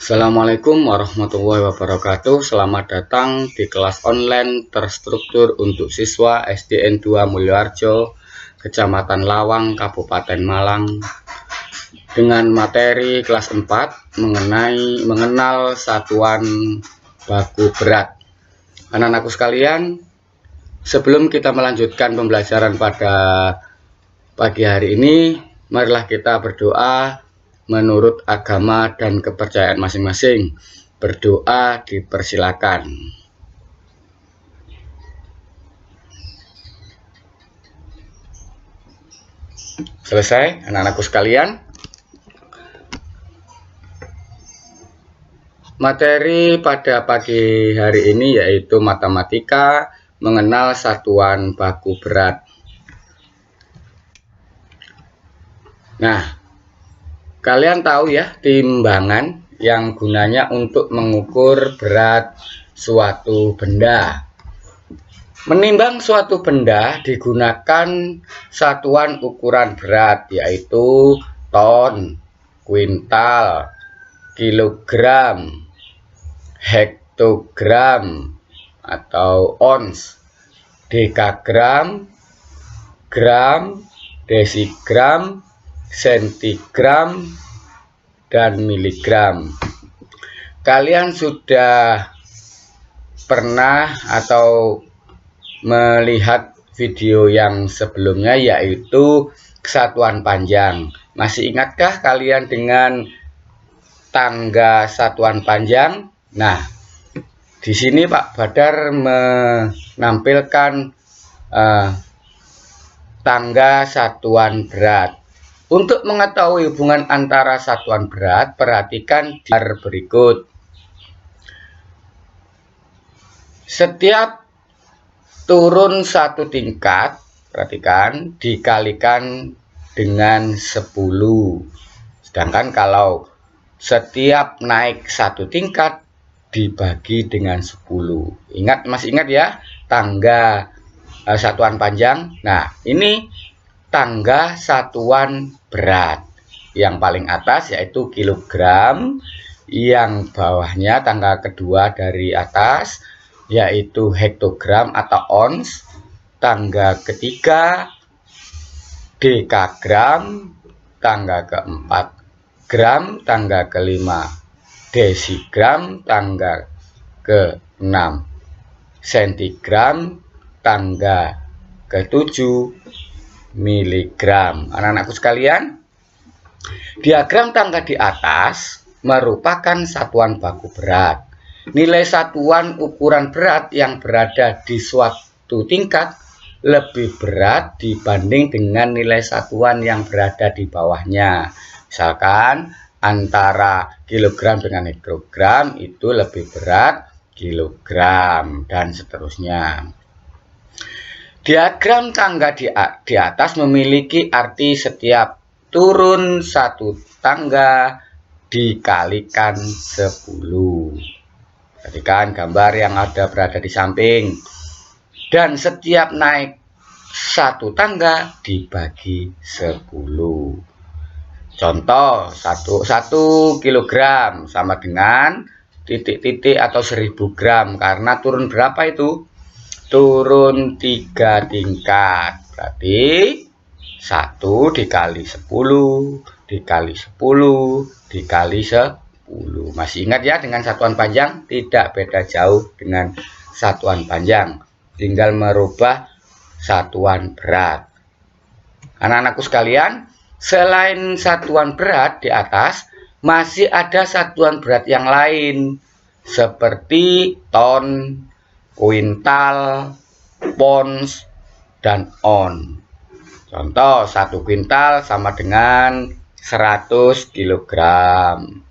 Assalamualaikum warahmatullahi wabarakatuh. Selamat datang di kelas online terstruktur untuk siswa SDN 2 Mulyoarjo, Kecamatan Lawang, Kabupaten Malang, dengan materi kelas 4 mengenal satuan baku berat. Anak-anakku sekalian, sebelum kita melanjutkan pembelajaran pada pagi hari ini, marilah kita berdoa menurut agama dan kepercayaan masing-masing. Berdoa dipersilakan. Selesai, anak-anakku sekalian. Materi pada pagi hari ini yaitu matematika mengenal satuan baku berat. Nah, kalian tahu ya, timbangan yang gunanya untuk mengukur berat suatu benda. Menimbang suatu benda digunakan satuan ukuran berat yaitu ton, kuintal, kilogram, hektogram atau ons, dekagram, gram, desigram, sentigram, dan miligram. Kalian sudah pernah atau melihat video yang sebelumnya yaitu kesatuan panjang. Masih ingatkah kalian dengan tangga satuan panjang? Nah, di sini Pak Badar menampilkan tangga satuan berat. Untuk mengetahui hubungan antara satuan berat, perhatikan di berikut. Setiap turun satu tingkat, perhatikan, dikalikan dengan 10. Sedangkan kalau setiap naik satu tingkat dibagi dengan 10. Masih ingat ya, tangga satuan panjang. Nah, ini tangga satuan berat. Yang paling atas yaitu kilogram, yang bawahnya tangga kedua dari atas yaitu hektogram atau ons, tangga ketiga dekagram, tangga keempat gram, tangga kelima desigram, tangga keenam sentigram, tangga ketujuh miligram. Anak-anakku sekalian, diagram tangga di atas merupakan satuan baku berat. Nilai satuan ukuran berat yang berada di suatu tingkat lebih berat dibanding dengan nilai satuan yang berada di bawahnya. Misalkan antara kilogram dengan hektogram itu lebih berat kilogram, dan seterusnya. Diagram tangga di atas memiliki arti setiap turun satu tangga dikalikan 10. Perhatikan gambar yang berada di samping. Dan setiap naik satu tangga dibagi 10. Contoh, 1 kilogram sama dengan titik-titik atau 1000 gram. Karena turun berapa itu? Turun 3 tingkat. Berarti 1 dikali 10 dikali 10 dikali 10. Masih ingat ya dengan satuan panjang? Tidak beda jauh dengan satuan panjang. Tinggal merubah satuan berat. Anak-anakku sekalian, selain satuan berat di atas, masih ada satuan berat yang lain seperti ton, kuintal, pons, dan on. Contoh, 1 kuintal sama dengan 100 kilogram.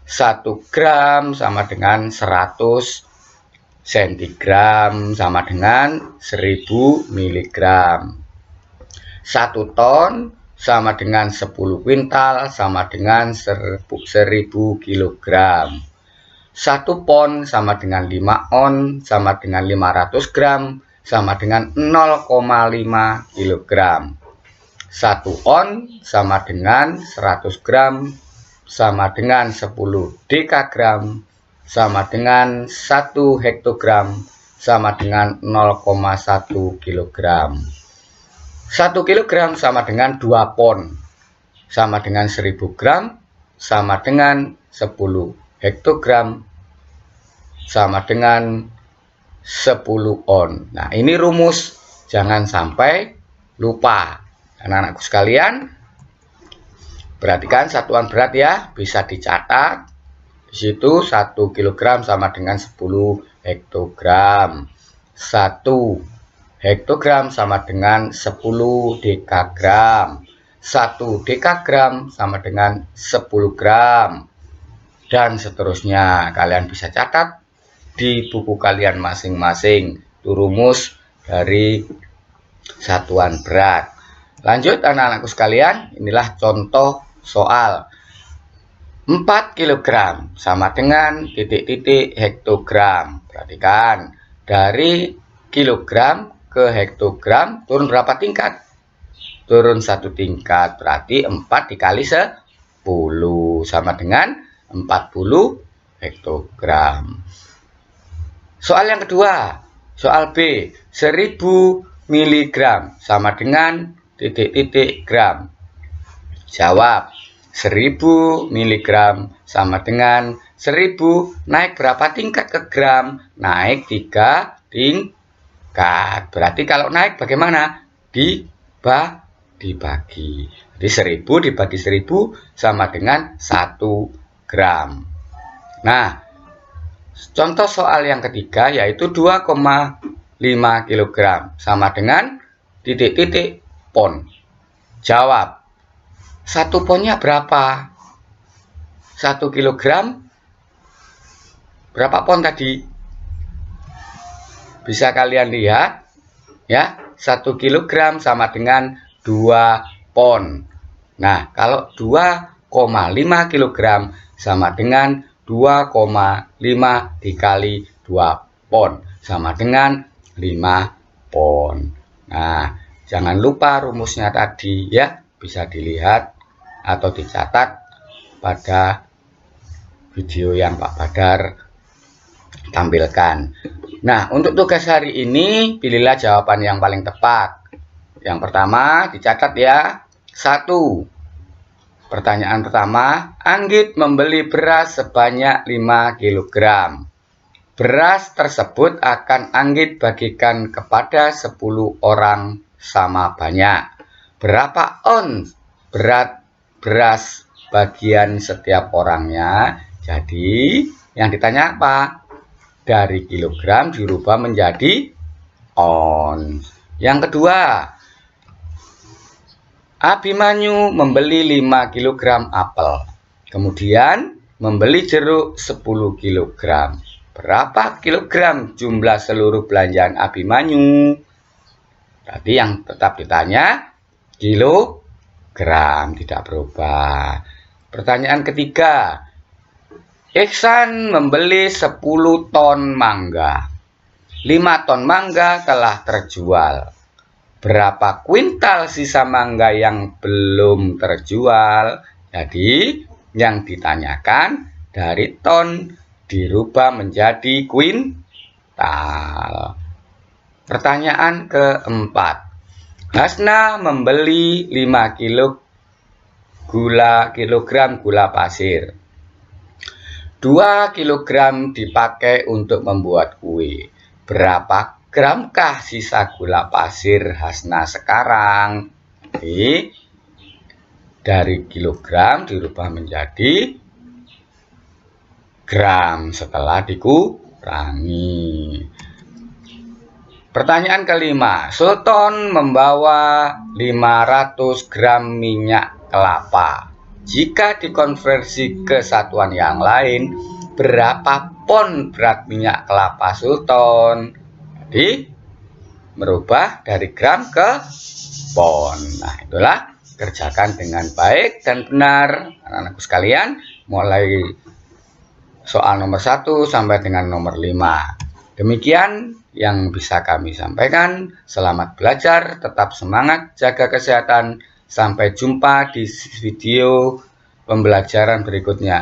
1 gram sama dengan 100 sentigram sama dengan 1000 miligram. 1 ton sama dengan 10 kuintal sama dengan 1000 kilogram. 1 pon sama dengan 5 on sama dengan 500 gram sama dengan 0,5 kilogram. 1 on sama dengan 100 gram sama dengan 10 dekagram sama dengan 1 hektogram sama dengan 0,1 kilogram. 1 kilogram sama dengan 2 pon, sama dengan 1000 gram, sama dengan 10 hektogram, sama dengan 10 on. Nah, ini rumus, jangan sampai lupa. Anak-anakku sekalian, perhatikan satuan berat ya, bisa dicatat. Di situ 1 kilogram sama dengan 10 hektogram. 1 hektogram sama dengan 10 dekagram. 1 dekagram sama dengan 10 gram. Dan seterusnya. Kalian bisa catat di buku kalian masing-masing. Itu rumus dari satuan berat. Lanjut anak-anakku sekalian, inilah contoh soal. 4 kg sama dengan titik-titik hektogram. Perhatikan, dari kilogram ke hektogram turun berapa tingkat? Turun 1 tingkat, berarti 4 dikali 10 sama dengan 40 hektogram. Soal yang kedua, soal B, 1000 mg sama dengan titik-titik gram. Jawab, 1000 mg sama dengan 1000 naik berapa tingkat ke gram? Naik 3 tingkat. Berarti kalau naik bagaimana? Dibagi. Jadi 1000 dibagi 1000 sama dengan 1 gram. Nah, contoh soal yang ketiga yaitu 2,5 kg sama dengan titik-titik pon. Jawab, 1 ponnya berapa? 1 kilogram berapa pon tadi? Bisa kalian lihat ya, 1 kilogram sama dengan 2 pon. Nah, kalau 2,5 kilogram sama dengan 2,5 dikali 2 pon sama dengan 5 pon. Nah, jangan lupa rumusnya tadi ya, bisa dilihat atau dicatat pada video yang Pak Badar tampilkan. Nah, untuk tugas hari ini pilihlah jawaban yang paling tepat. Yang pertama dicatat ya. 1. Pertanyaan pertama, Anggit membeli beras sebanyak 5 kg. Beras tersebut akan Anggit bagikan kepada 10 orang sama banyak. Berapa ons berat beras bagian setiap orangnya? Jadi, yang ditanya apa? Dari kilogram dirubah menjadi ons. Yang kedua, Abimanyu membeli 5 kg apel, kemudian membeli jeruk 10 kg. Berapa kilogram jumlah seluruh belanjaan Abimanyu? Berarti yang tetap ditanya kilogram, tidak berubah. Pertanyaan ketiga, Iksan membeli 10 ton mangga. 5 ton mangga telah terjual. Berapa kuintal sisa mangga yang belum terjual? Jadi, yang ditanyakan dari ton dirubah menjadi kuintal. Pertanyaan keempat. Hasna membeli 5 kilogram gula pasir. 2 kilogram dipakai untuk membuat kue. Berapa gramkah sisa gula pasir Hasna sekarang? Jadi, dari kilogram dirubah menjadi gram setelah dikurangi. Pertanyaan kelima, Sultan membawa 500 gram minyak kelapa. Jika dikonversi ke satuan yang lain, berapa pon berat minyak kelapa Sultan? Jadi, merubah dari gram ke pon. Nah, itulah, kerjakan dengan baik dan benar anak-anakku sekalian, mulai soal nomor 1 sampai dengan nomor 5. Demikian yang bisa kami sampaikan. Selamat belajar, tetap semangat, jaga kesehatan. Sampai jumpa di video pembelajaran berikutnya.